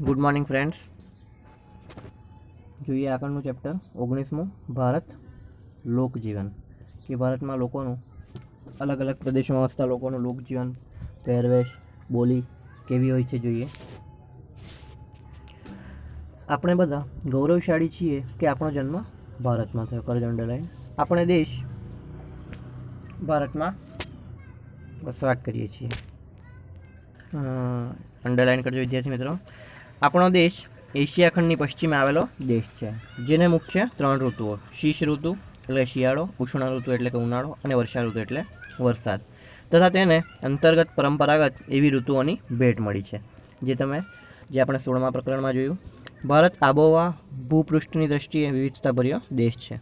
Good morning friends. જોઈએ આગળનું chapter 19મું Bharat લોકજીવન કે ભારતમાં લોકોનું અલગ અલગ પ્રદેશોમાં વસતા લોકોનું લોકજીવન, પહેરવેશ, બોલી કેવી હોય છે. જોઈએ આપણે બધા ગૌરવશાળી છીએ કે આપણો જન્મ ભારતમાં થયો. કરજો અંડરલાઈન. આપણે દેશ ભારતમાં વસવાટ કરીએ છીએ. અંડરલાઈન કરજો વિદ્યાર્થી મિત્રો. આપણો દેશ એશિયા ખંડની પશ્ચિમે આવેલો દેશ છે, જેને મુખ્ય 3 ઋતુઓ, શીશ ઋતુ એટલે શિયાળો, ઉષ્ણ ઋતુ એટલે કે ઉનાળો અને વર્ષા ઋતુ એટલે વરસાદ તથા તેને અંતર્ગત પરંપરાગત એવી ઋતુઓની ભેટ મળી છે, જે આપણે 16મા પ્રકરણમાં જોયું. ભારત આબોહવા ભૂપૃષ્ઠની દ્રષ્ટિએ વિવિધતાભર્યો દેશ છે.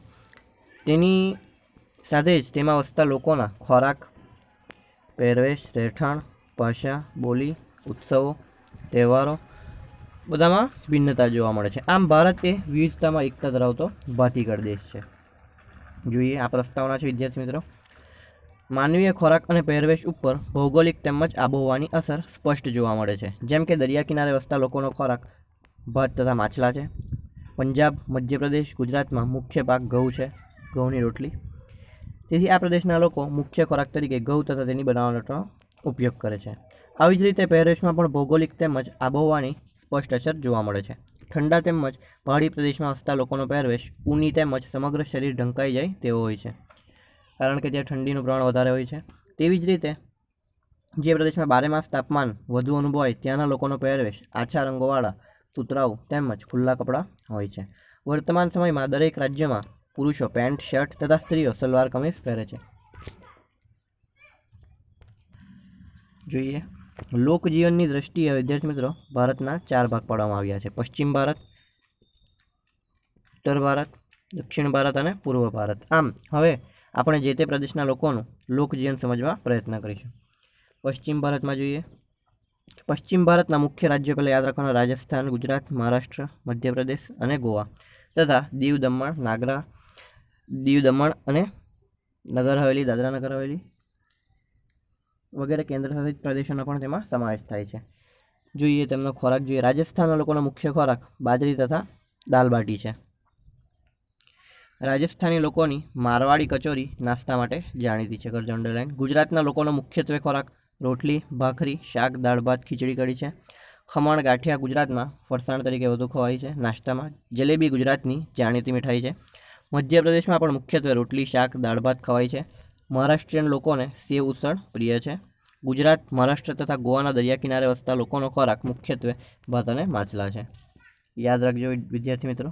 તેની સાથે જ તેમાં વસતા લોકોના ખોરાક, પહેરવેશ, રહેઠાણ, ભાષા, બોલી, ઉત્સવો, તહેવારો બધામાં ભિન્નતા જોવા મળે છે. આમ ભારત એ વિવિધતામાં એકતા ધરાવતો ભાતીગળ દેશ છે. જોઈએ આ પ્રસ્તાવના છે વિદ્યાર્થી મિત્રો. માનવીય ખોરાક અને પહેરવેશ ઉપર ભૌગોલિક તેમજ આબોહવાની અસર સ્પષ્ટ જોવા મળે છે. જેમ કે દરિયા કિનારે વસતા લોકોનો ખોરાક ભાત તથા માછલા છે. પંજાબ, મધ્યપ્રદેશ, ગુજરાતમાં મુખ્ય પાક ઘઉં છે, ઘઉંની રોટલી. તેથી આ પ્રદેશના લોકો મુખ્ય ખોરાક તરીકે ઘઉં તથા તેની બનાવટનો ઉપયોગ કરે છે. આવી જ રીતે પહેરવેશમાં પણ ભૌગોલિક તેમજ આબોહવાની સ્પષ્ટ અસર જોવા મળે છે. ઠંડા તેમજ પહાડી પ્રદેશમાં વસતા લોકોનો પહેરવેશ ઊની તેમજ સમગ્ર શરીર ઢંકાઈ જાય તેવો હોય છે, કારણ કે ત્યાં ઠંડીનું પ્રમાણ વધારે હોય છે. તેવી જ રીતે જે પ્રદેશમાં 12 માસ તાપમાન વધુ અનુભવાય ત્યાંના લોકોનો પહેરવેશ આછા રંગોવાળા, સુતરાઉ તેમજ ખુલ્લા કપડાં હોય છે. વર્તમાન સમયમાં દરેક રાજ્યમાં પુરુષો પેન્ટ, શર્ટ તથા સ્ત્રીઓ સલવાર કમીઝ પહેરે છે. જોઈએ લોકજીવનની દ્રષ્ટિએ વિદ્યાર્થી મિત્રો ભારતના 4 ભાગ પાડવામાં આવ્યા છે: પશ્ચિમ ભારત, ઉત્તર ભારત, દક્ષિણ ભારત અને પૂર્વ ભારત. આમ હવે આપણે જે તે પ્રદેશના લોકોનું લોકજીવન સમજવા પ્રયત્ન કરીશું. પશ્ચિમ ભારતમાં જોઈએ. પશ્ચિમ ભારતના મુખ્ય રાજ્યો પહેલાં યાદ રાખવાના: રાજસ્થાન, ગુજરાત, મહારાષ્ટ્ર, મધ્યપ્રદેશ અને ગોવા તથા દીવ, દમણ અને નગર હવેલી, દાદરા નગર હવેલી વગેરે કેન્દ્રશાસિત પ્રદેશોનો પણ તેમાં સમાવેશ થાય છે. જોઈએ તેમનો ખોરાક જોઈએ. રાજસ્થાનના લોકોનો મુખ્ય ખોરાક બાજરી તથા દાલ બાટી છે. રાજસ્થાની લોકોની મારવાડી કચોરી નાસ્તા માટે જાણીતી છે. કરજો અંડરલાઈન. ગુજરાતના લોકોનો મુખ્યત્વે ખોરાક રોટલી, ભાખરી, શાક, દાળ ભાત, ખીચડી કઢી છે. ખમણ ગાંઠિયા ગુજરાતમાં ફરસાણ તરીકે વધુ ખવાય છે. નાસ્તામાં જલેબી ગુજરાતની જાણીતી મીઠાઈ છે. મધ્યપ્રદેશમાં પણ મુખ્યત્વે રોટલી, શાક, દાળ ભાત ખવાય છે. મહારાષ્ટ્રીયન લોકોને સેવ ઉસળ પ્રિય છે. ગુજરાત, મહારાષ્ટ્ર તથા ગોવાના દરિયા કિનારે વસતા લોકોનો ખોરાક મુખ્યત્વે ભાત અને માછલા છે. યાદ રાખજો વિદ્યાર્થી મિત્રો.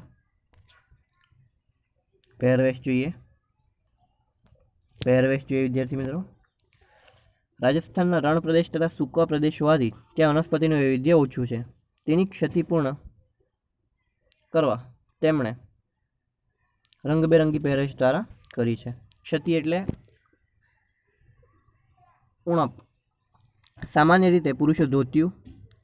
પહેરવેશ જોઈએ વિદ્યાર્થી મિત્રો. રાજસ્થાનના રણ પ્રદેશ તથા સૂકા પ્રદેશ હોવાથી ત્યાં વનસ્પતિનું વૈવિધ્ય ઓછું છે. તેની ક્ષતિ પૂર્ણ કરવા તેમણે રંગબેરંગી પહેરવેશ દ્વારા કરી છે. ક્ષતિ એટલે ઉણપ. સામાન્ય રીતે પુરુષો ધોતિયું,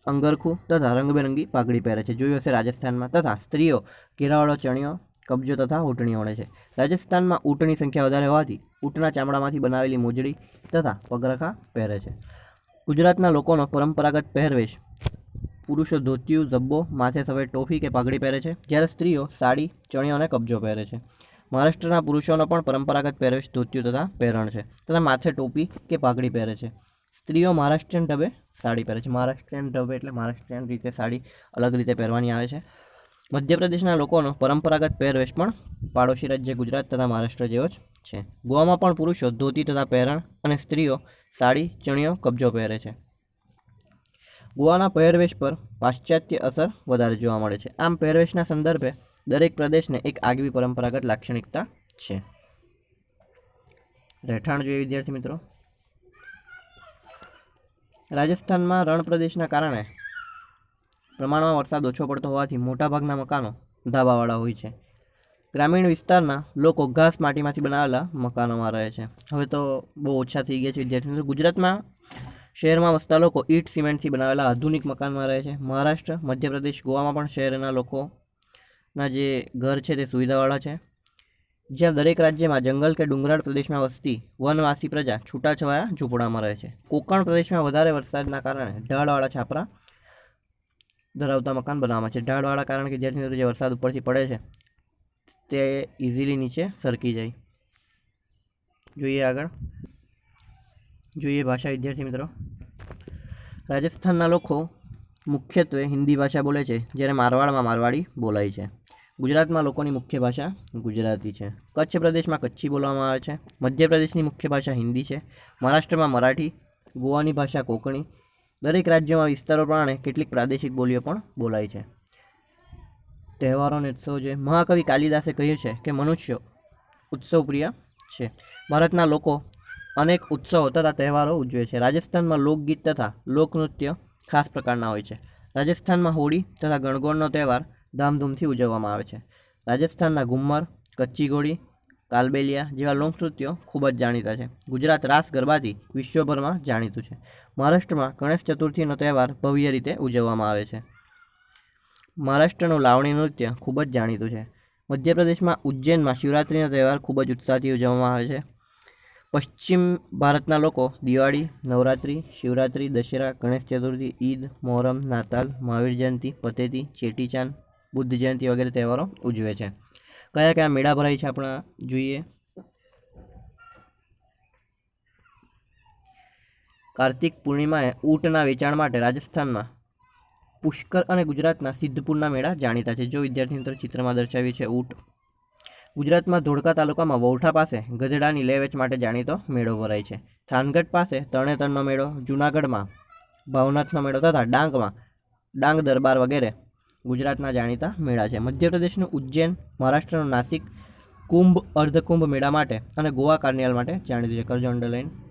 અંગરખું તથા રંગબેરંગી પાઘડી પહેરે છે, જોયું હશે રાજસ્થાનમાં. તથા સ્ત્રીઓ ઘેરાવાળો ચણિયો, કબજો તથા ઊંટણી ઓળે છે. રાજસ્થાનમાં ઊંટની સંખ્યા વધારે હોવાથી ઊંટના ચામડામાંથી બનાવેલી મોજડી તથા પગરખા પહેરે છે. ગુજરાતના લોકોનો પરંપરાગત પહેરવેશ: પુરુષો ધોતિયું, ઝબ્બો, માથે સફેદ ટોપી કે પાઘડી પહેરે છે, જ્યારે સ્ત્રીઓ સાડી, ચણિયો અને કબજો પહેરે છે. મહારાષ્ટ્રના પુરુષોનો પણ પરંપરાગત પહેરવેશ ધોતિયું તથા પહેરણ છે તથા માથે ટોપી કે પાઘડી પહેરે છે. સ્ત્રીઓ મહારાષ્ટ્રીયન ઢબે સાડી પહેરે છે. મહારાષ્ટ્રીયન ઢબે એટલે મહારાષ્ટ્રીયન રીતે સાડી અલગ રીતે પહેરવાની આવે છે. મધ્યપ્રદેશના લોકોનો પરંપરાગત પહેરવેશ પણ પાડોશી રાજ્ય ગુજરાત તથા મહારાષ્ટ્ર જેવો જ છે. ગોવામાં પણ પુરુષો ધોતી તથા પહેરણ અને સ્ત્રીઓ સાડી, ચણિયો, કબજો પહેરે છે. ગોવાના પહેરવેશ પર પાશ્ચાત્ય અસર વધારે જોવા મળે છે. આમ પહેરવેશના સંદર્ભે દરેક પ્રદેશને એક આગવી પરંપરાગત લાક્ષણિકતા છે. રહેઠાણ જોઈએ વિદ્યાર્થી મિત્રો. રાજસ્થાનમાં રણ પ્રદેશના કારણે પ્રમાણમાં વરસાદ ઓછો પડતો હોવાથી મોટાભાગના મકાનો ધાબાવાળા હોય છે. ગ્રામીણ વિસ્તારના લોકો ઘાસ માટીમાંથી બનાવેલા મકાનોમાં રહે છે. હવે તો બહુ ઓછા થઈ ગયા છે વિદ્યાર્થી મિત્રો. ગુજરાતમાં શહેરમાં વસતા લોકો ઈંટ, સિમેન્ટથી બનાવેલા આધુનિક મકાનમાં રહે છે. મહારાષ્ટ્ર, મધ્યપ્રદેશ, ગોવામાં પણ શહેરના લોકોના જે ઘર છે તે સુવિધાવાળા છે. જ્યાં દરેક રાજ્યમાં જંગલ કે ડુંગરાળ પ્રદેશમાં વસતી વનવાસી પ્રજા છૂટાછવાયા ઝૂંપડામાં રહે છે. કોંકણ પ્રદેશમાં વધારે વરસાદના કારણે ઢાળવાળા છાપરા ધરાવતા મકાન બનાવવામાં છે. ઢાળવાળા કારણ કે વિદ્યાર્થી મિત્રો જે વરસાદ ઉપરથી પડે છે તે ઇઝીલી નીચે સરકી જાય. જોઈએ આગળ. જોઈએ ભાષા વિદ્યાર્થી મિત્રો. રાજસ્થાનના લોકો મુખ્યત્વે હિન્દી ભાષા બોલે છે, જ્યારે મારવાડમાં મારવાડી બોલાય છે. ગુજરાતમાં લોકોની મુખ્ય ભાષા ગુજરાતી છે. કચ્છ પ્રદેશમાં કચ્છી બોલવામાં આવે છે. મધ્યપ્રદેશની મુખ્ય ભાષા હિન્દી છે. મહારાષ્ટ્રમાં મરાઠી, ગોવાની ભાષા કોંકણી. દરેક રાજ્યોમાં વિસ્તારો પ્રમાણે કેટલીક પ્રાદેશિક બોલીઓ પણ બોલાય છે. તહેવારો અને ઉત્સવો છે. મહાકવિ કાલિદાસે કહ્યું છે કે મનુષ્ય ઉત્સવપ્રિય છે. ભારતના લોકો અનેક ઉત્સવો તથા તહેવારો ઉજવે છે. રાજસ્થાનમાં લોકગીત તથા લોકનૃત્ય ખાસ પ્રકારના હોય છે. રાજસ્થાનમાં હોળી તથા ગણગોળનો તહેવાર ધામધૂમથી ઉજવવામાં આવે છે. રાજસ્થાનના ઘુમ્મર, કચ્છી ઘોડી, કાલબેલિયા જેવા લોકનૃત્યો ખૂબ જ જાણીતા છે. ગુજરાત રાસ ગરબાથી વિશ્વભરમાં જાણીતું છે. મહારાષ્ટ્રમાં ગણેશ ચતુર્થીનો તહેવાર ભવ્ય રીતે ઉજવવામાં આવે છે. મહારાષ્ટ્રનું લાવણી નૃત્ય ખૂબ જ જાણીતું છે. મધ્યપ્રદેશમાં ઉજ્જૈનમાં શિવરાત્રિનો તહેવાર ખૂબ જ ઉત્સાહથી ઉજવવામાં આવે છે. પશ્ચિમ ભારતના લોકો દિવાળી, નવરાત્રિ, શિવરાત્રિ, દશેરા, ગણેશ ચતુર્થી, ઈદ, મોહરમ, નાતાલ, મહાવીર જયંતિ, પતેતી, ચેટીચાંદ, બુદ્ધ જયંતિ વગેરે તહેવારો ઉજવે છે. કયા કયા મેળા ભરાય છે આપણા જોઈએ. કાર્તિક પૂર્ણિમાએ ઊંટના વેચાણ માટે રાજસ્થાનમાં પુષ્કર અને ગુજરાતના સિદ્ધપુરના મેળા જાણીતા છે. જો વિદ્યાર્થી મિત્રો ચિત્રમાં દર્શાવ્યું છે ઊંટ. ગુજરાતમાં ધોળકા તાલુકામાં વૌઠા પાસે ગધેડાની લે વેચ માટે જાણીતો મેળો ભરાય છે. થાનગઢ પાસે તરણેતરનો મેળો, જૂનાગઢમાં ભાવનાથનો મેળો તથા ડાંગમાં ડાંગ દરબાર વગેરે ગુજરાતના જાણીતા મેળા છે. મધ્યપ્રદેશનું ઉજ્જૈન, મહારાષ્ટ્રનું નાસિક કુંભ અર્ધકુંભ મેળા માટે અને ગોવા કાર્નિવલ માટે જાણીતું છે. કરજો અંડરલાઈન.